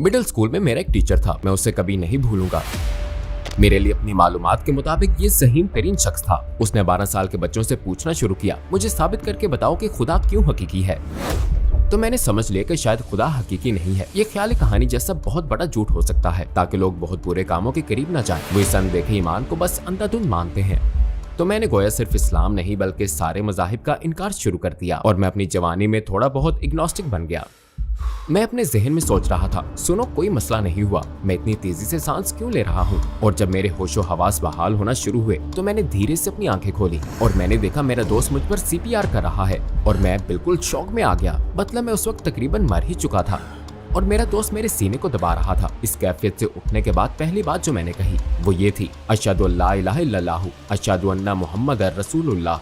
Middle school में मेरा एक टीचर था, मैं उसे कभी नहीं भूलूंगा। मेरे लिए अपनी मालूमात के मुताबिक ये ज़हीन तरीन शख्स था। उसने 12 साल के बच्चों से पूछना शुरू किया, मुझे साबित करके बताओ कि खुदा क्यों हकीकी है। तो मैंने समझ लिया कि शायद खुदा हकीकी नहीं है। ये ख्याली कहानी जैसा बहुत बड़ा झूठ हो सकता है ताकि लोग बहुत बुरे कामों के करीब न जाएं। वो इस अनदेखे ईमान को बस अंधाधुंध मानते हैं। तो मैंने गोया सिर्फ इस्लाम नहीं बल्कि सारे मज़ाहिब का इनकार शुरू कर दिया और मैं अपनी जवानी में थोड़ा बहुत इग्नोस्टिक बन गया। मैं अपने जहन में सोच रहा था, सुनो कोई मसला नहीं हुआ, मैं इतनी तेजी से सांस क्यों ले रहा हूँ। और जब मेरे होशो हवास बहाल होना शुरू हुए तो मैंने धीरे से अपनी आंखें खोली और मैंने देखा मेरा दोस्त मुझ पर CPR कर रहा है और मैं बिल्कुल शौक में आ गया। मतलब मैं उस वक्त तकरीबन मर ही चुका था और मेरा दोस्त मेरे सीने को दबा रहा था। इस कैफियत से उठने के बाद पहली बात जो मैंने कही वो ये थी, अशहदु अल्ला इलाहा इल्लल्लाह, अशहदु अन्ना मुहम्मदर रसूलुल्लाह,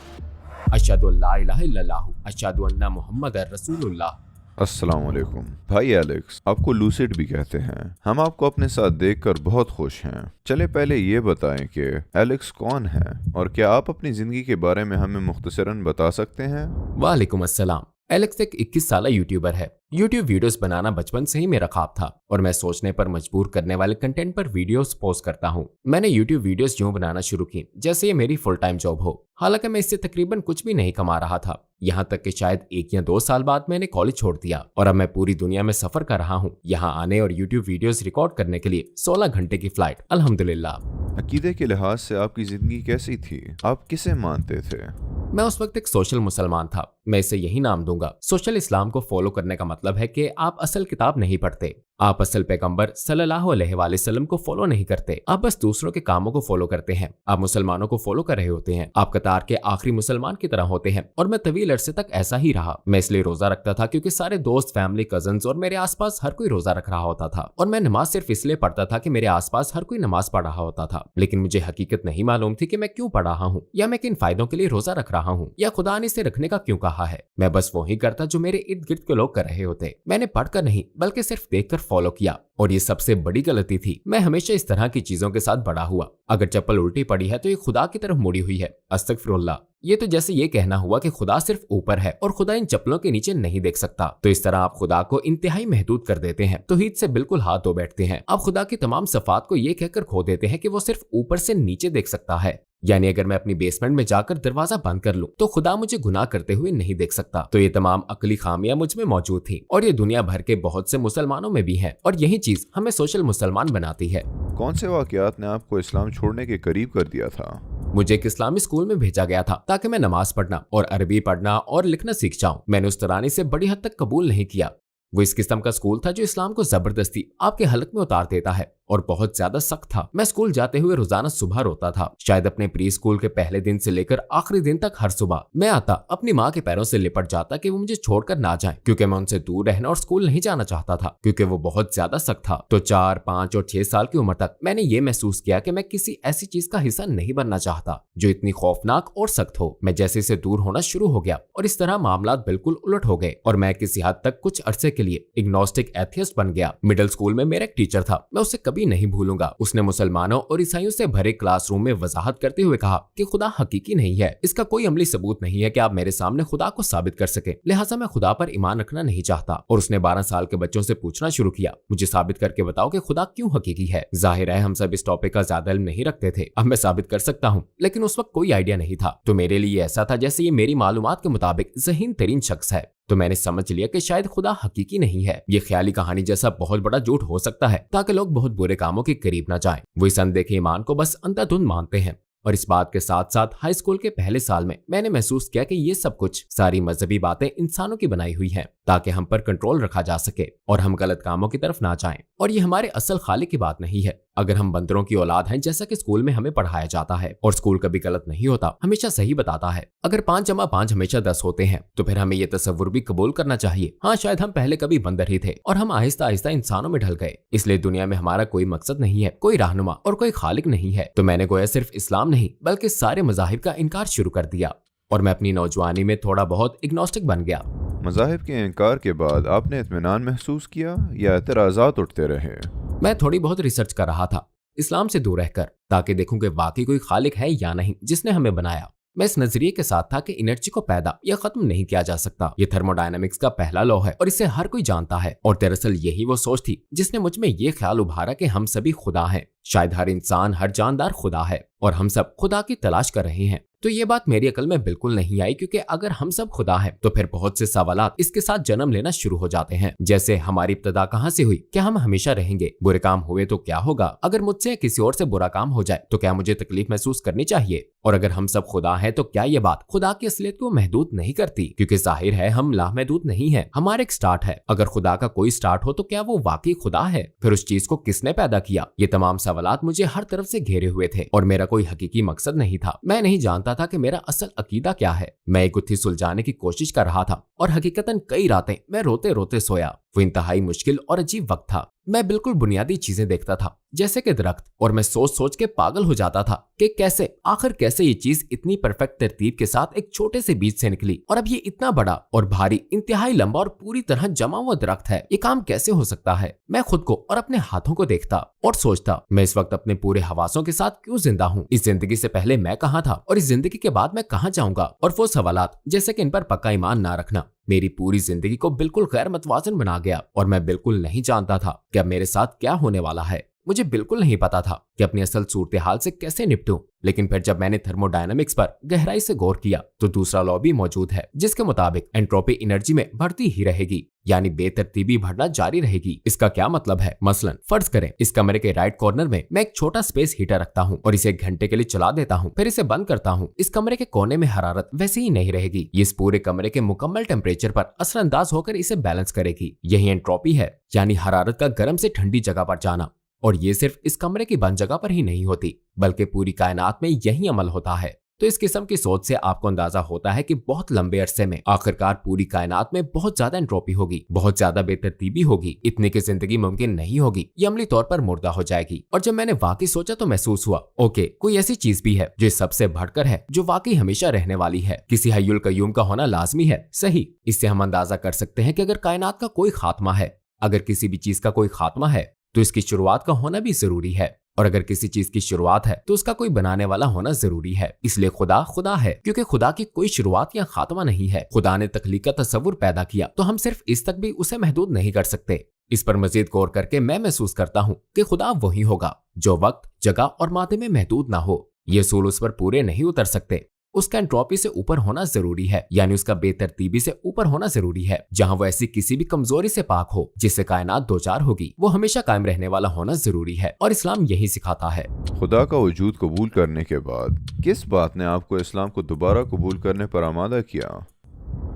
अशहदु अल्ला इलाहा इल्लल्लाह, अशहदु अन्ना मुहम्मदर रसूलुल्लाह। अस्सलाम वालेकुम भाई एलेक्स, आपको लूसिड भी कहते हैं। हम आपको अपने साथ देखकर बहुत खुश हैं। चले पहले ये बताएं कि एलेक्स कौन है और क्या आप अपनी जिंदगी के बारे में हमें मुख्तसरन बता सकते हैं? वालेकुम अस्सलाम। एलेक्स एक 21 साला यूट्यूबर है। यूट्यूब वीडियोस बनाना बचपन से ही मेरा ख्वाब था और मैं सोचने पर मजबूर करने वाले कंटेंट पर वीडियोस पोस्ट करता हूँ। मैंने यूट्यूब वीडियोस यूं बनाना शुरू की जैसे ये मेरी फुल टाइम जॉब हो। हालांकि मैं इससे तकरीबन कुछ भी नहीं कमा रहा था, यहाँ तक कि शायद 1 या 2 साल बाद मैंने कॉलेज छोड़ दिया और अब मैं पूरी दुनिया में सफर कर रहा हूँ यहाँ आने और यूट्यूब वीडियोस रिकॉर्ड करने के लिए 16 घंटे की फ्लाइट, अल्हम्दुलिल्लाह। अकीदे के लिहाज से आपकी जिंदगी कैसी थी? आप किसे मानते थे? मैं उस वक्त एक सोशल मुसलमान था। मैं इसे यही नाम दूंगा। सोशल इस्लाम को फॉलो करने का मतलब है कि आप असल किताब नहीं पढ़ते, आप असल पैगंबर सल्लल्लाहु अलैहि वसल्लम को फॉलो नहीं करते, आप बस दूसरों के कामों को फॉलो करते हैं। आप मुसलमानों को फॉलो कर रहे होते हैं, आप कतार के आखिरी मुसलमान की तरह होते हैं। और मैं तवील अरसे तक ऐसा ही रहा। मैं इसलिए रोजा रखता था क्योंकि सारे दोस्त, फैमिली, कजन्स और मेरे आसपास हर कोई रोजा रख रहा होता था और मैं नमाज सिर्फ इसलिए पढ़ता था कि मेरे आसपास हर कोई नमाज पढ़ रहा होता था। लेकिन मुझे हकीकत नहीं मालूम थी कि मैं क्यों पढ़ रहा हूँ या मैं किन फायदों के लिए रोजा रख रहा हूँ या खुदा ने इसे रखने का क्यों कहा है। मैं बस वही करता जो मेरे इर्द गिर्द के लोग कर रहे होते। मैंने पढ़कर नहीं बल्कि सिर्फ देखकर फॉलो किया और ये सबसे बड़ी गलती थी। मैं हमेशा इस तरह की चीजों के साथ बड़ा हुआ। अगर चप्पल उल्टी पड़ी है तो ये खुदा की तरफ मुड़ी हुई है, अस्तगफिरुल्लाह। ये तो जैसे ये कहना हुआ कि खुदा सिर्फ ऊपर है और खुदा इन चप्पलों के नीचे नहीं देख सकता। तो इस तरह आप खुदा को इंतहाई महदूद कर देते हैं, तौहीद से बिल्कुल हाथ धो बैठते हैं। आप खुदा की तमाम सफात को ये कहकर खो देते हैं कि वो सिर्फ ऊपर से नीचे देख सकता है। यानी अगर मैं अपनी बेसमेंट में जाकर दरवाजा बंद कर लूं तो खुदा मुझे गुनाह करते हुए नहीं देख सकता। तो ये तमाम अकली खामियां मुझ में मौजूद थी और ये दुनिया भर के बहुत से मुसलमानों में भी है और यही चीज हमें सोशल मुसलमान बनाती है। कौन से वाकयात ने आपको इस्लाम छोड़ने के करीब कर दिया था? मुझे एक इस्लामी स्कूल में भेजा गया था ताकि मैं नमाज पढ़ना और अरबी पढ़ना और लिखना सीख जाऊं। मैंने उस तरानी से बड़ी हद तक कबूल नहीं किया। वो इस किस्म का स्कूल था जो इस्लाम को जबरदस्ती आपके हलक में उतार देता है और बहुत ज्यादा सख्त था। मैं स्कूल जाते हुए रोजाना सुबह रोता था। शायद अपने प्री स्कूल के पहले दिन से लेकर आखिरी दिन तक हर सुबह मैं आता, अपनी माँ के पैरों से लिपट जाता कि वो मुझे छोड़कर ना जाए, क्योंकि मैं उनसे दूर रहना और स्कूल नहीं जाना चाहता था क्योंकि वो बहुत ज्यादा सख्त था। तो 4, 5 और 6 साल की उम्र तक मैंने ये महसूस किया कि मैं किसी ऐसी चीज का हिस्सा नहीं बनना चाहता जो इतनी खौफनाक और सख्त हो। मैं जैसे से दूर होना शुरू हो गया और इस तरह मामला बिल्कुल उलट हो गए और मैं किसी हद तक कुछ अरसे के लिए इग्नोस्टिक एथियस्ट बन गया। मिडिल स्कूल में मेरा एक टीचर था, मैं उसे कभी नहीं भूलूंगा। उसने मुसलमानों और ईसाइयों से भरे क्लासरूम में वजाहत करते हुए कहा कि खुदा हकीकी नहीं है। इसका कोई अमली सबूत नहीं है कि आप मेरे सामने खुदा को साबित कर सके, लिहाजा मैं खुदा पर ईमान रखना नहीं चाहता। और उसने 12 साल के बच्चों से पूछना शुरू किया, मुझे साबित करके बताओ कि खुदा क्यों हकीकी है। जाहिर है हम सब इस टॉपिक का ज्यादा इल्म नहीं रखते थे। अब मैं साबित कर सकता हूँ, लेकिन उस वक्त कोई आइडिया नहीं था। तो मेरे लिए ऐसा था जैसे ये मेरी मालूमात के मुताबिक ज़हीन तरीन शख्स है। तो मैंने समझ लिया कि शायद खुदा हकीकी नहीं है। ये ख्याली कहानी जैसा बहुत बड़ा झूठ हो सकता है ताकि लोग बहुत बुरे कामों के करीब न जाएं। वो इस अनदेखे ईमान को बस अंधाधुंध मानते हैं। और इस बात के साथ साथ हाई स्कूल के पहले साल में मैंने महसूस किया कि ये सब कुछ सारी मजहबी बातें इंसानों की बनाई हुई हैं ताकि हम पर कंट्रोल रखा जा सके और हम गलत कामों की तरफ ना जाएं। और ये हमारे असल खालिक की बात नहीं है। अगर हम बंदरों की औलाद हैं जैसा कि स्कूल में हमें पढ़ाया जाता है, और स्कूल कभी गलत नहीं होता, हमेशा सही बताता है। अगर 5 जमा 5 हमेशा 10 होते हैं तो फिर हमें ये तसव्वुर भी कबूल करना चाहिए, हाँ शायद हम पहले कभी बंदर ही थे और हम आहिस्ता आहिस्ता इंसानों में ढल गए। इसलिए दुनिया में हमारा कोई मकसद नहीं है, कोई रहनुमा और कोई खालिक नहीं है। तो मैंने गोया सिर्फ इस्लाम नहीं बल्कि सारे मज़ाहिब का इनकार शुरू कर दिया और मैं अपनी नौजवानी में थोड़ा बहुत इग्नोस्टिक बन गया। मज़ाहिब के इनकार के बाद आपने इत्मीनान महसूस किया या एतराज़ात उठते रहे? मैं थोड़ी बहुत रिसर्च कर रहा था इस्लाम से दूर रहकर, ताकि देखूं कि वाकई कोई खालिक है या नहीं जिसने हमें बनाया। मैं इस नजरिए के साथ था कि एनर्जी को पैदा या खत्म नहीं किया जा सकता। ये थर्मोडायनामिक्स का पहला लॉ है और इसे हर कोई जानता है। और दरअसल यही वो सोच थी जिसने मुझ में ये ख्याल उभारा कि हम सभी खुदा हैं। शायद हर इंसान, हर जानदार खुदा है और हम सब खुदा की तलाश कर रहे हैं। तो ये बात मेरी अकल में बिल्कुल नहीं आई, क्योंकि अगर हम सब खुदा हैं तो फिर बहुत से सवालात इसके साथ जन्म लेना शुरू हो जाते हैं। जैसे हमारी इब्तिदा कहाँ से हुई? क्या हम हमेशा रहेंगे? बुरे काम हुए तो क्या होगा? अगर मुझसे किसी और से बुरा काम हो जाए तो क्या मुझे तकलीफ महसूस करनी चाहिए? और अगर हम सब खुदा हैं तो क्या ये बात खुदा की असलियत को महदूद नहीं करती? क्योंकि जाहिर है हम लामहदूद नहीं है, हमारा एक स्टार्ट है। अगर खुदा का कोई स्टार्ट हो तो क्या वो वाकई खुदा है? फिर उस चीज को किसने पैदा किया? ये तमाम सवालात मुझे हर तरफ से घेरे हुए थे और मेरा कोई हकीकी मकसद नहीं था। मैं नहीं जानता था कि मेरा असल अकीदा क्या है। मैं एक गुत्थी सुलझाने की कोशिश कर रहा था और हकीकतन कई रातें मैं रोते रोते सोया। वो इंतहाई मुश्किल और अजीब वक्त था। मैं बिल्कुल बुनियादी चीजें देखता था, जैसे कि दरख्त, और मैं सोच सोच के पागल हो जाता था कि कैसे ये चीज इतनी परफेक्ट तरतीब के साथ एक छोटे से बीज से निकली और अब ये इतना बड़ा और भारी, इंतहाई लंबा और पूरी तरह जमा हुआ दरख्त है। ये काम कैसे हो सकता है? मैं खुद को और अपने हाथों को देखता और सोचता, मैं इस वक्त अपने पूरे हवासों के साथ क्यों जिंदा हूँ? इस जिंदगी से पहले मैं कहाँ था और इस जिंदगी के बाद मैं कहाँ जाऊंगा? और वो सवालात, जैसे कि इन पर पक्का ईमान ना रखना, मेरी पूरी जिंदगी को बिल्कुल गैर मतवाजन बना गया। और मैं बिल्कुल नहीं जानता था कि अब मेरे साथ क्या होने वाला है। मुझे बिल्कुल नहीं पता था कि अपनी असल सूरत हाल से कैसे निपटूं। लेकिन फिर जब मैंने थर्मोडायनामिक्स पर गहराई से गौर किया तो दूसरा लॉ भी मौजूद है, जिसके मुताबिक एंट्रोपी एनर्जी में बढ़ती ही रहेगी, यानी बेतरतीबी बढ़ना जारी रहेगी। इसका क्या मतलब है? मसलन फर्ज करें इस कमरे के राइट कॉर्नर में मैं एक छोटा स्पेस हीटर रखता हूँ और इसे 1 घंटे के लिए चला देता हूँ, फिर इसे बंद करता हूँ। इस कमरे के कोने में हरारत वैसे ही नहीं रहेगी, ये इस पूरे कमरे के मुकम्मल टेम्परेचर पर असरअंदाज होकर इसे बैलेंस करेगी। यही एंट्रोपी है, यानी हरारत का गर्म से ठंडी जगह पर जाना। और ये सिर्फ इस कमरे की बंद जगह पर ही नहीं होती, बल्कि पूरी कायनात में यही अमल होता है। तो इस किस्म की सोच से आपको अंदाजा होता है कि बहुत लंबे अरसे में आखिरकार पूरी कायनात में बहुत ज्यादा एंट्रोपी होगी, बहुत ज्यादा बेतरतीबी होगी, इतनी की जिंदगी मुमकिन नहीं होगी, ये अमली तौर पर मुर्दा हो जाएगी। और जब मैंने वाकई सोचा तो महसूस हुआ, ओके, कोई ऐसी चीज भी है जो इस सबसे बढ़कर है, जो वाकई हमेशा रहने वाली है। किसी हय्युल कय्यूम का होना लाजमी है। सही, इससे हम अंदाजा कर सकते हैं कि अगर कायनात का कोई खात्मा है, अगर किसी भी चीज का कोई खात्मा है तो इसकी शुरुआत का होना भी जरूरी है, और अगर किसी चीज की शुरुआत है तो उसका कोई बनाने वाला होना जरूरी है। इसलिए खुदा खुदा है, क्योंकि खुदा की कोई शुरुआत या खात्मा नहीं है। खुदा ने तख्लीक का तस्वुर पैदा किया तो हम सिर्फ इस तक भी उसे महदूद नहीं कर सकते। इस पर मजीद गौर करके मैं महसूस करता हूँ कि खुदा वही होगा जो वक्त, जगह और मादे में महदूद ना हो। ये असूल उस पर पूरे नहीं उतर सकते। उसका एंट्रोपी से ऊपर होना जरूरी है, यानी उसका बेतरतीबी से ऊपर होना जरूरी है। जहां वो ऐसी किसी भी कमजोरी से पाक हो जिससे कायनात दो चार होगी, वो हमेशा कायम रहने वाला होना जरूरी है, और इस्लाम यही सिखाता है। खुदा का वजूद कबूल करने के बाद किस बात ने आपको इस्लाम को दोबारा कबूल करने पर आमादा किया?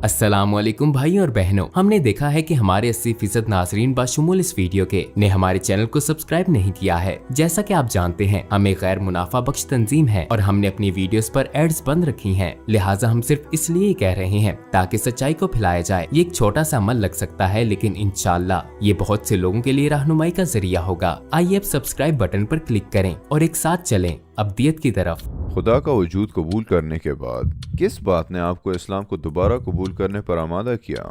अस्सलामुअलैकुम भाई और बहनों, हमने देखा है कि हमारे 80% नाजरीन बाशुमूल इस वीडियो के ने हमारे चैनल को सब्सक्राइब नहीं किया है। जैसा कि आप जानते हैं, हम एक गैर मुनाफा बख्श तंजीम है और हमने अपनी वीडियोस पर एड्स बंद रखी हैं। लिहाजा हम सिर्फ इसलिए ही कह रहे हैं ताकि सच्चाई को फैलाया जाए। ये एक छोटा सा अमल लग सकता है, लेकिन इंशाअल्लाह ये बहुत से लोगों के लिए रहनुमाई का जरिया होगा। आइए अब सब्सक्राइब बटन पर क्लिक करें और एक साथ चलें अब्दियत की तरफ। खुदा का वजूद कबूल करने के बाद किस बात ने आपको इस्लाम को दोबारा कबूल करने पर आमादा किया?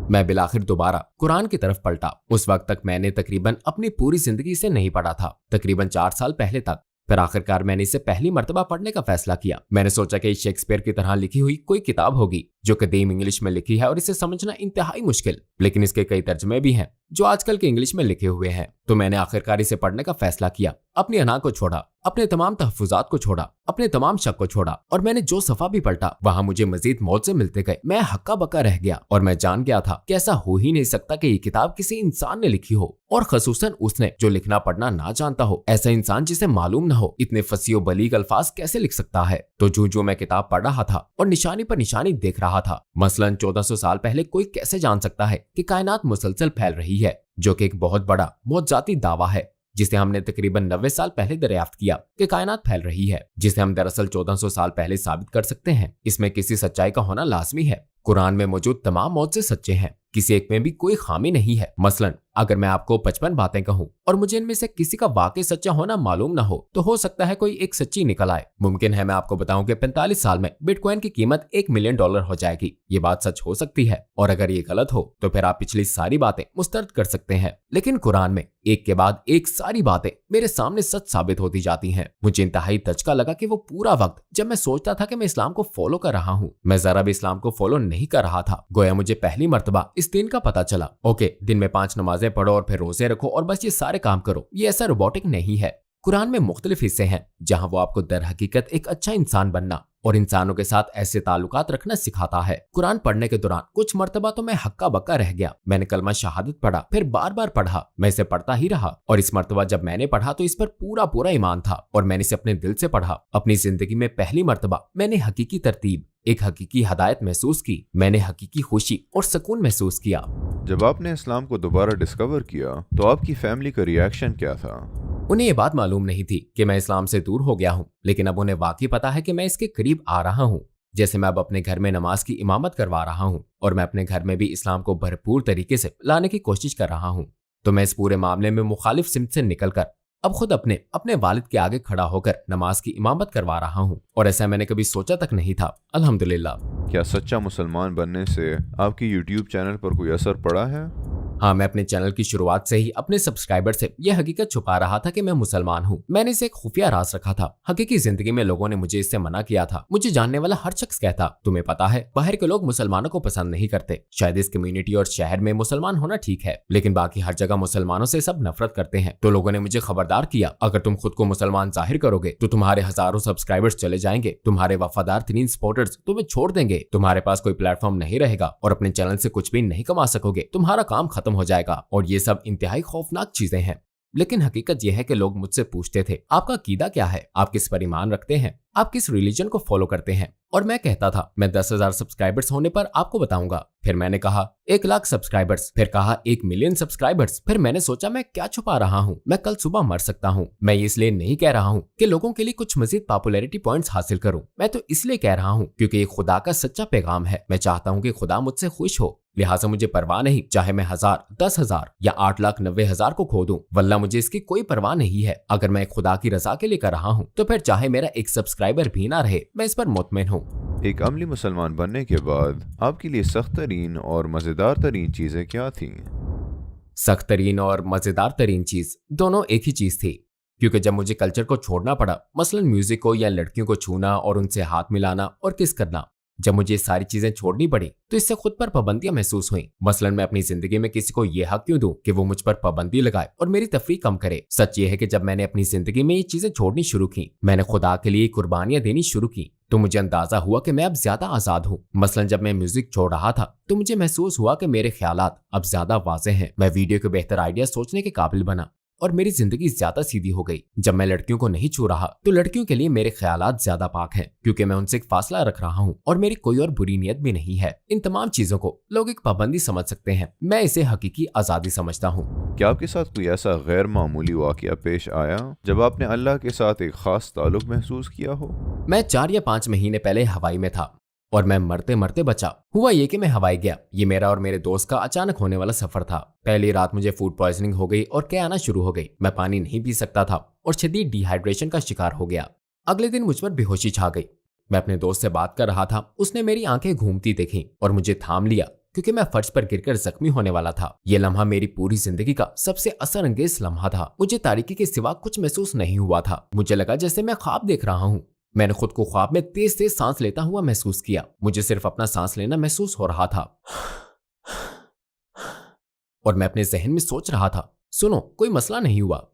मैं बिलाखिर दोबारा कुरान की तरफ पलटा। उस वक्त तक मैंने तकरीबन अपनी पूरी जिंदगी इसे नहीं पढ़ा था, तकरीबन 4 साल पहले तक। फिर आखिरकार मैंने इसे पहली मर्तबा पढ़ने का फैसला किया। मैंने सोचा कि शेक्सपियर की तरह लिखी हुई कोई किताब होगी जो कदीम इंग्लिश में लिखी है और इसे समझना इंतहाई मुश्किल, लेकिन इसके कई तर्जमे भी हैं जो आजकल के इंग्लिश में लिखे हुए हैं। तो मैंने आखिरकार इसे पढ़ने का फैसला किया। अपनी अना को छोड़ा, अपने तमाम तहफुजात को छोड़ा, अपने तमाम शक को छोड़ा, और मैंने जो सफा भी पलटा वहां मुझे मजीद मौत से मिलते गए। मैं हक्का बक्का रह गया और मैं जान गया था कि ऐसा हो ही नहीं सकता कि ये किताब किसी इंसान ने लिखी हो, और खसूसन उसने जो लिखना पढ़ना ना जानता हो। ऐसा इंसान जिसे मालूम ना हो इतने फसी और बलीग अल्फाज कैसे लिख सकता है। तो जो मैं किताब पढ़ रहा था और निशानी पर निशानी देख रहा था, मसलन 1400 साल पहले कोई कैसे जान सकता है कि कायनात मुसलसल फैल रही है, जो कि एक बहुत बड़ा मौजूदाती दावा है, जिसे हमने तकरीबन 90 साल पहले दरियाफ्त किया कि कायनात फैल रही है, जिसे हम दरअसल 1400 साल पहले साबित कर सकते हैं। इसमें किसी सच्चाई का होना लाजमी है। कुरान में मौजूद तमाम मौजज़े सच्चे हैं, किसी एक में भी कोई खामी नहीं है। मसलन अगर मैं आपको 55 बातें कहूं और मुझे इनमें से किसी का वाकई सच्चा होना मालूम ना हो सकता है कोई एक सच्ची निकल आए। मुमकिन है मैं आपको बताऊं कि 45 साल में बिटकॉइन की कीमत $1 मिलियन हो जाएगी। ये बात सच हो सकती है, और अगर ये गलत हो तो फिर आप पिछली सारी बातें मुस्तरद कर सकते हैं। लेकिन कुरान में एक के बाद एक सारी बातें मेरे सामने सच साबित होती जाती हैं। मुझे इंतहाई दचका लगा कि वो पूरा वक्त जब मैं सोचता था कि मैं इस्लाम को फॉलो कर रहा हूँ, मैं जरा भी इस्लाम को फॉलो नहीं कर रहा था। गोया मुझे पहली मर्तबा इस दिन का पता चला। ओके, दिन में 5 नमाजें पढ़ो और फिर रोजे रखो और बस ये सारे काम करो, ये ऐसा रोबोटिक नहीं है। कुरान में मुख्तलिफ हिस्से हैं जहां वो आपको दर हकीकत एक अच्छा इंसान बनना और इंसानों के साथ ऐसे ताल्लुकात रखना सिखाता है। कुरान पढ़ने के दौरान कुछ मर्तबा तो मैं हक्का बक्का रह गया। मैंने कलमा शहादत पढ़ा, फिर बार बार पढ़ा, मैं इसे पढ़ता ही रहा। और इस मर्तबा जब मैंने पढ़ा तो इस पर पूरा पूरा ईमान था और मैंने इसे अपने दिल से पढ़ा। अपनी जिंदगी में पहली मर्तबा मैंने हकीकी तरतीब, एक हकीकी हदायत महसूस की। मैंने हकीकी खुशी और सुकून महसूस किया। जब आपने इस्लाम को दोबारा डिस्कवर किया तो आपकी फैमिली का रिएक्शन क्या था? उन्हें ये बात मालूम नहीं थी कि मैं इस्लाम से दूर हो गया हूँ, लेकिन अब उन्हें वाकई पता है कि मैं इसके करीब आ रहा हूँ। जैसे मैं अब अपने घर में नमाज की इमामत करवा रहा हूँ और मैं अपने घर में भी इस्लाम को भरपूर तरीके से लाने की कोशिश कर रहा हूँ, तो मैं इस पूरे मामले में मुखालिफ सिमत से निकलकर अब खुद अपने वालिद के आगे खड़ा होकर नमाज की इमामत करवा रहा हूँ। और ऐसा मैंने कभी सोचा तक नहीं था, अल्हम्दुलिल्लाह। क्या सच्चा मुसलमान बनने से आपकी यूट्यूब चैनल पर कोई असर पड़ा है? हाँ, मैं अपने चैनल की शुरुआत से ही अपने सब्सक्राइबर से यह हकीकत छुपा रहा था कि मैं मुसलमान हूँ। मैंने इसे एक खुफिया राज रखा था। हकीकी जिंदगी में लोगों ने मुझे इससे मना किया था। मुझे जानने वाला हर शख्स कहता, तुम्हें पता है बाहर के लोग मुसलमानों को पसंद नहीं करते। शायद इस कम्युनिटी और शहर में मुसलमान होना ठीक है, लेकिन बाकी हर जगह मुसलमानों से सब नफरत करते हैं। तो लोगों ने मुझे खबरदार किया, अगर तुम खुद को मुसलमान जाहिर करोगे तो तुम्हारे हजारों सब्सक्राइबर्स चले जाएंगे, तुम्हारे वफादार तरीन सपोर्टर्स तुम्हें छोड़ देंगे, तुम्हारे पास कोई प्लेटफॉर्म नहीं रहेगा और अपने चैनल से कुछ भी नहीं कमा सकोगे, तुम्हारा काम खत्म हो जाएगा। और ये सब इंतहाई खौफनाक चीजें हैं। लेकिन हकीकत यह है कि लोग मुझसे पूछते थे, आपका अकीदा क्या है, आप किस पर ईमान रखते हैं, आप किस रिलीजन को फॉलो करते हैं? और मैं कहता था, मैं 10,000 सब्सक्राइबर्स होने पर आपको बताऊंगा। फिर मैंने कहा 1 लाख सब्सक्राइबर्स, फिर कहा 1 मिलियन सब्सक्राइबर्स। फिर मैंने सोचा, मैं क्या छुपा रहा हूँ, मैं कल सुबह मर सकता हूँ। मैं ये इसलिए नहीं कह रहा हूँ कि लोगों के लिए कुछ मजीद पॉपुलैरिटी पॉइंट्स हासिल करूँ, मैं तो इसलिए कह रहा हूँ क्योंकि ये खुदा का सच्चा पैगाम है। मैं चाहता हूँ कि खुदा मुझसे खुश हो, लिहाजा मुझे परवाह नहीं चाहे मैं 1000, 10,000 या 8,90,000 को खो दूं। वल्ला मुझे इसकी कोई परवाह नहीं है। अगर मैं खुदा की रजा के लिए कर रहा हूँ तो फिर चाहे मेरा 1 सब्सक्राइबर भी ना रहे, मैं इस पर मुतमिन हूँ। एक अमली मुसलमान बनने के बाद आपके लिए सख्त तरीन और मजेदार तरीन चीजें क्या थीं? सख्त तरीन और मजेदार तरीन चीज दोनों एक ही चीज थी, क्योंकि जब मुझे कल्चर को छोड़ना पड़ा, मसलन म्यूजिक को या लड़कियों को छूना और उनसे हाथ मिलाना और किस करना, जब मुझे ये सारी चीजें छोड़नी पड़ी तो इससे खुद पर पाबंदियां महसूस हुई। मसलन मैं अपनी जिंदगी में किसी को ये हक क्यों दूं कि वो मुझ पर पाबंदी लगाए और मेरी तफरीह कम करे। सच ये है कि जब मैंने अपनी जिंदगी में ये चीजें छोड़नी शुरू की, मैंने खुदा के लिए कुर्बानियां देनी शुरू की, तो मुझे अंदाजा हुआ कि मैं अब ज्यादा आजाद हूँ। मसलन जब मैं म्यूजिक छोड़ रहा था तो मुझे महसूस हुआ कि मेरे ख्यालात अब ज्यादा वाज़ेह हैं। मैं वीडियो के बेहतर आइडिया सोचने के काबिल बना और मेरी जिंदगी ज्यादा सीधी हो गई। जब मैं लड़कियों को नहीं छू रहा तो लड़कियों के लिए मेरे ख्यालात ज्यादा पाक हैं, क्योंकि मैं उनसे एक फासला रख रहा हूँ और मेरी कोई और बुरी नीयत भी नहीं है। इन तमाम चीजों को लोग एक पाबंदी समझ सकते हैं, मैं इसे हकीकी आजादी समझता हूँ। क्या आपके साथ कोई ऐसा गैर मामूली वाकया पेश आया जब आपने अल्लाह के साथ एक खास ताल्लुक महसूस किया हो? मैं 4 या 5 महीने पहले हवाई में था और मैं मरते मरते बचा। हुआ ये कि मैं हवाई गया। ये मेरा और मेरे दोस्त का अचानक होने वाला सफर था। पहली रात मुझे फूड पॉइजनिंग हो गई और क्या आना शुरू हो गई। मैं पानी नहीं पी सकता था और शदीद डिहाइड्रेशन का शिकार हो गया। अगले दिन मुझ पर बेहोशी छा गई। मैं अपने दोस्त से बात कर रहा था, उसने मेरी आंखें घूमती देखी और मुझे थाम लिया क्योंकि मैं फर्श पर गिरकर जख्मी होने वाला था। यह लम्हा मेरी पूरी जिंदगी का सबसे असर अंगेज लम्हा था। मुझे तारीकी के सिवा कुछ महसूस नहीं हुआ था। मुझे लगा जैसे मैं ख्वाब देख रहा हूँ। मैंने खुद को ख्वाब में तेज तेज सांस लेता हुआ महसूस किया। मुझे सिर्फ अपना सांस लेना महसूस हो रहा था और मैं अपने जहन में सोच रहा था, सुनो, कोई मसला नहीं हुआ,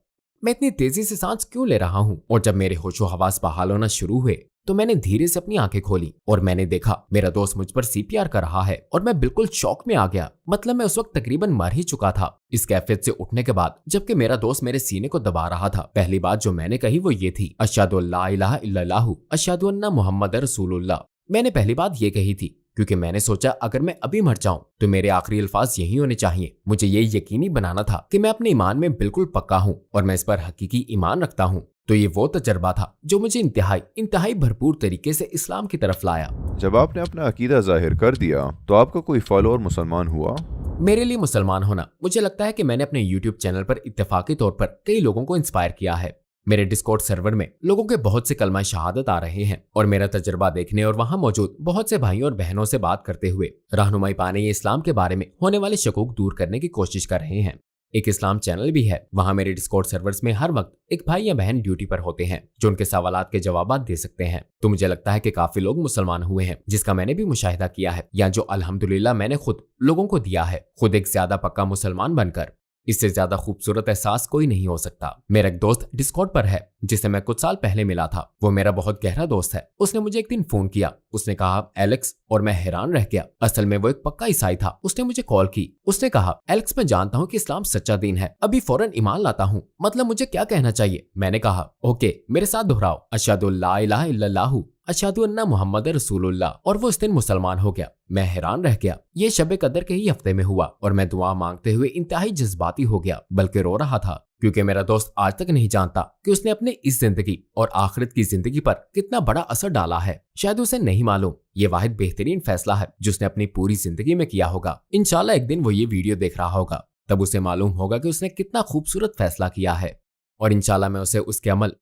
मैं इतनी तेजी से सांस क्यों ले रहा हूँ? और जब मेरे होशो हवास बहाल होना शुरू हुए तो मैंने धीरे से अपनी आंखें खोली और मैंने देखा मेरा दोस्त मुझ पर सीपीआर कर रहा है और मैं बिल्कुल शॉक में आ गया। मतलब मैं उस वक्त तकरीबन मर ही चुका था। इस कैफियत से उठने के बाद जबकि मेरा दोस्त मेरे सीने को दबा रहा था, पहली बात जो मैंने कही वो ये थी, अशहदु अल्ला इलाहा इल्लल्लाहु अशहदु अन्ना मुहम्मद रसूलुल्लाह। मैंने पहली बात ये कही थी क्योंकि मैंने सोचा अगर मैं अभी मर जाऊं तो मेरे आखिरी अल्फाज यही होने चाहिए। मुझे ये यकीनी बनाना था कि मैं अपने ईमान में बिल्कुल पक्का हूं और मैं इस पर हकीकी ईमान रखता हूं। तो ये वो तजर्बा था जो मुझे इंतहाई भरपूर तरीके से इस्लाम की तरफ लाया। जब आपने अपना अकीदा जाहिर कर दिया तो आपका कोई फॉलोअर मुसलमान हुआ? मेरे लिए मुसलमान होना, मुझे लगता है कि मैंने अपने YouTube चैनल पर इत्तेफाकी तौर पर कई लोगों को इंस्पायर किया है। मेरे डिस्कॉर्ड सर्वर में लोगों के बहुत से कलमा शहादत आ रहे हैं और मेरा तजर्बा देखने और वहां मौजूद बहुत से भाइयों और बहनों से बात करते हुए रहनुमाई पाने ये इस्लाम के बारे में होने वाले शकूक दूर करने की कोशिश कर रहे हैं। एक इस्लाम चैनल भी है, वहां मेरे डिस्कॉर्ड सर्वर्स में हर वक्त एक भाई या बहन ड्यूटी पर होते हैं जो उनके सवालात के जवाब दे सकते हैं। तो मुझे लगता है कि काफी लोग मुसलमान हुए हैं, जिसका मैंने भी मुशाहिदा किया है, या जो अल्हम्दुलिल्लाह मैंने खुद लोगों को दिया है, खुद एक ज्यादा पक्का मुसलमान बनकर। इससे ज्यादा खूबसूरत एहसास कोई नहीं हो सकता। मेरा एक दोस्त डिस्कॉर्ड पर है जिसे मैं कुछ साल पहले मिला था। वो मेरा बहुत गहरा दोस्त है। उसने मुझे एक दिन फोन किया, उसने कहा एलेक्स, और मैं हैरान रह गया। असल में वो एक पक्का ईसाई था। उसने मुझे कॉल की, उसने कहा एलेक्स, मैं जानता हूँ कि इस्लाम सच्चा दीन है, अभी फौरन ईमान लाता हूँ, मतलब मुझे क्या कहना चाहिए? मैंने कहा ओके, मेरे साथ दोहराओ, अशहदु ला इलाहा इल्लल्लाहु अशहदु अन्ना मुहम्मद रसूलुल्लाह, और वो इस दिन मुसलमान हो गया। मैं हैरान रह गया। ये शब कदर के ही हफ्ते में हुआ और मैं दुआ मांगते हुए इंतहाई जज्बाती हो गया, बल्कि रो रहा था, क्योंकि मेरा दोस्त आज तक नहीं जानता कि उसने अपने इस जिंदगी और आखिरत की जिंदगी पर कितना बड़ा असर डाला है। शायद उसे नहीं मालूम ये वाहिद बेहतरीन फैसला है जिसने अपनी पूरी जिंदगी में किया होगा। इंशाल्लाह एक दिन वो ये वीडियो देख रहा होगा, तब उसे मालूम होगा कि उसने कितना खूबसूरत फैसला किया है, और इंशाल्लाह मैं उसे उसके अमल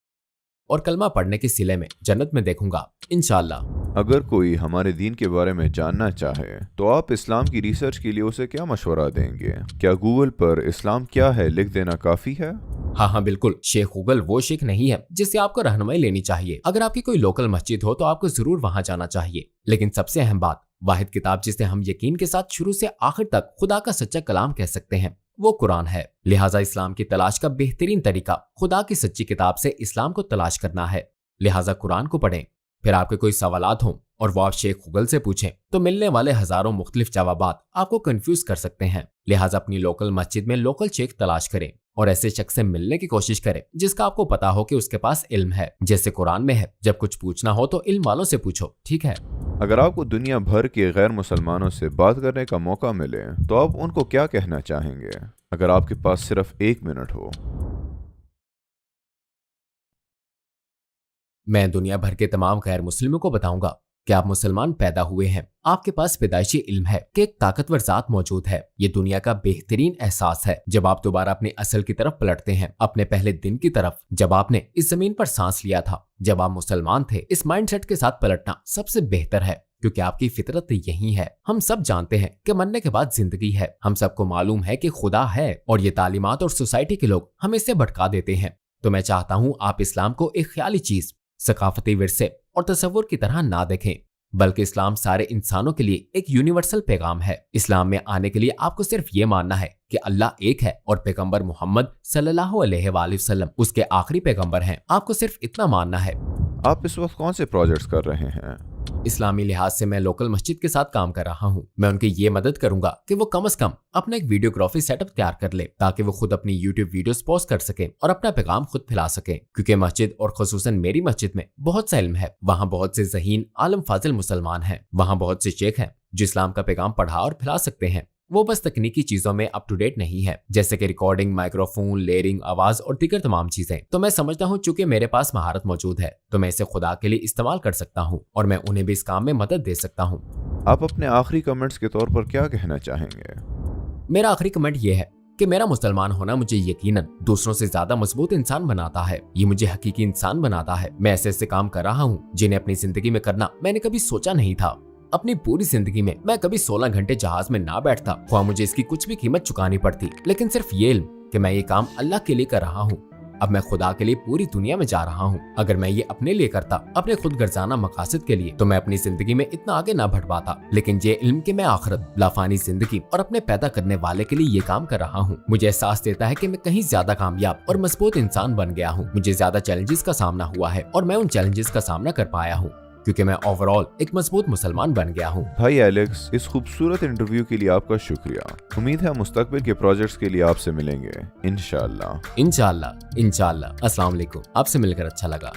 और कलमा पढ़ने के सिले में जन्नत में देखूंगा, इंशाल्लाह। अगर कोई हमारे दीन के बारे में जानना चाहे तो आप इस्लाम की रिसर्च के लिए उसे क्या मशवरा देंगे? क्या गूगल पर इस्लाम क्या है लिख देना काफी है? हाँ, बिल्कुल। शेख गूगल वो शेख नहीं है जिससे आपको रहनुमाई लेनी चाहिए। अगर आपकी कोई लोकल मस्जिद हो तो आपको जरूर वहां जाना चाहिए, लेकिन सबसे अहम बात, वाहिद किताब जिसे हम यकीन के साथ शुरू से आखिर तक खुदा का सच्चा कलाम कह सकते हैं, वो कुरान है। लिहाजा इस्लाम की तलाश का बेहतरीन तरीका खुदा की सच्ची किताब से इस्लाम को तलाश करना है। लिहाजा कुरान को पढ़ें। फिर आपके कोई सवालात हों और वो आप शेख गूगल से पूछें तो मिलने वाले हजारों मुख्तलिफ जवाबात आपको कंफ्यूज कर सकते हैं। लिहाजा अपनी लोकल मस्जिद में लोकल शेख तलाश करें और ऐसे शख्स से मिलने की कोशिश करें जिसका आपको पता हो कि उसके पास इल्म है। जैसे कुरान में है, जब कुछ पूछना हो तो इल्म वालों से पूछो, ठीक है? अगर आपको दुनिया भर के गैर मुसलमानों से बात करने का मौका मिले तो आप उनको क्या कहना चाहेंगे? अगर आपके पास सिर्फ 1 मिनट हो। मैं दुनिया भर के तमाम गैर मुस्लिमों को बताऊंगा कि आप मुसलमान पैदा हुए हैं। आपके पास पैदाइशी इल्म है कि एक ताकतवर जात मौजूद है। ये दुनिया का बेहतरीन एहसास है जब आप दोबारा अपने असल की तरफ पलटते हैं, अपने पहले दिन की तरफ, जब आपने इस जमीन पर सांस लिया था, जब आप मुसलमान थे। इस माइंडसेट के साथ पलटना सबसे बेहतर है, क्योंकि आपकी फितरत यही है। हम सब जानते हैं कि मरने के बाद जिंदगी है। हम सबको मालूम है कि खुदा है, और ये तालीमात और सोसाइटी के लोग हमें इससे भटका देते हैं। तो मैं चाहता हूँ आप इस्लाम को एक ख्याली चीज, सकाफती विरसे और तसव्वुर की तरह ना देखें, बल्कि इस्लाम सारे इंसानों के लिए एक यूनिवर्सल पैगाम है। इस्लाम में आने के लिए आपको सिर्फ ये मानना है कि अल्लाह एक है और पैगंबर मोहम्मद सल्लल्लाहु अलैहि वसल्लम उसके आखिरी पैगंबर हैं। आपको सिर्फ इतना मानना है। आप इस वक्त कौन से प्रोजेक्ट्स कर रहे हैं? इस्लामी लिहाज से मैं लोकल मस्जिद के साथ काम कर रहा हूँ। मैं उनकी ये मदद करूंगा कि वो कम से कम अपना एक वीडियोग्राफी सेटअप तैयार कर ले, ताकि वो खुद अपनी YouTube वीडियोस पोस्ट कर सके और अपना पैगाम खुद फैला सके। क्योंकि मस्जिद और खुसूसन मेरी मस्जिद में बहुत सा इल्म है। वहाँ बहुत से ज़हीन आलम फाजिल मुसलमान हैं। वहाँ बहुत से शेख हैं जो इस्लाम का पैगाम पढ़ा और फैला सकते हैं। वो बस तकनीकी चीजों में अप टू डेट नहीं है, जैसे कि रिकॉर्डिंग, माइक्रोफोन, लेयरिंग, आवाज और दीगर तमाम चीजें। तो मैं समझता हूँ चूंकि मेरे पास महारत मौजूद है तो मैं इसे खुदा के लिए इस्तेमाल कर सकता हूँ और मैं उन्हें भी इस काम में मदद दे सकता हूँ। आप अपने आखिरी कमेंट्स के तौर पर क्या कहना चाहेंगे? मेरा आखिरी कमेंट ये है कि मेरा मुसलमान होना मुझे यकीनन दूसरों से ज्यादा मजबूत इंसान बनाता है। ये मुझे हकीकी इंसान बनाता है। मैं ऐसे काम कर रहा हूँ जिन्हें अपनी जिंदगी में करना मैंने कभी सोचा नहीं था। अपनी पूरी जिंदगी में मैं कभी 16 घंटे जहाज में ना बैठता, ख्वाह मुझे इसकी कुछ भी कीमत चुकानी पड़ती, लेकिन सिर्फ ये इल्म कि मैं ये काम अल्लाह के लिए कर रहा हूँ। अब मैं खुदा के लिए पूरी दुनिया में जा रहा हूँ। अगर मैं ये अपने लिए करता, अपने खुद गर्जाना मकासद के लिए, तो मैं अपनी जिंदगी में इतना आगे ना बढ़ पाता। लेकिन ये इल्म कि मैं आखिरत, लाफानी जिंदगी और अपने पैदा करने वाले के लिए ये काम कर रहा हूँ, मुझे एहसास देता है कि मैं कहीं ज्यादा कामयाब और मजबूत इंसान बन गया हूँ। मुझे ज्यादा चैलेंजेस का सामना हुआ है और मैं उन चैलेंजेस का सामना कर पाया हूँ, क्योंकि मैं ओवरऑल एक मजबूत मुसलमान बन गया हूँ। भाई एलेक्स, इस खूबसूरत इंटरव्यू के लिए आपका शुक्रिया। उम्मीद है मुस्तकबिल के प्रोजेक्ट्स के लिए आपसे मिलेंगे इंशाअल्लाह। इंशाअल्लाह। अस्सलाम वालेकुम। आपसे मिलकर अच्छा लगा।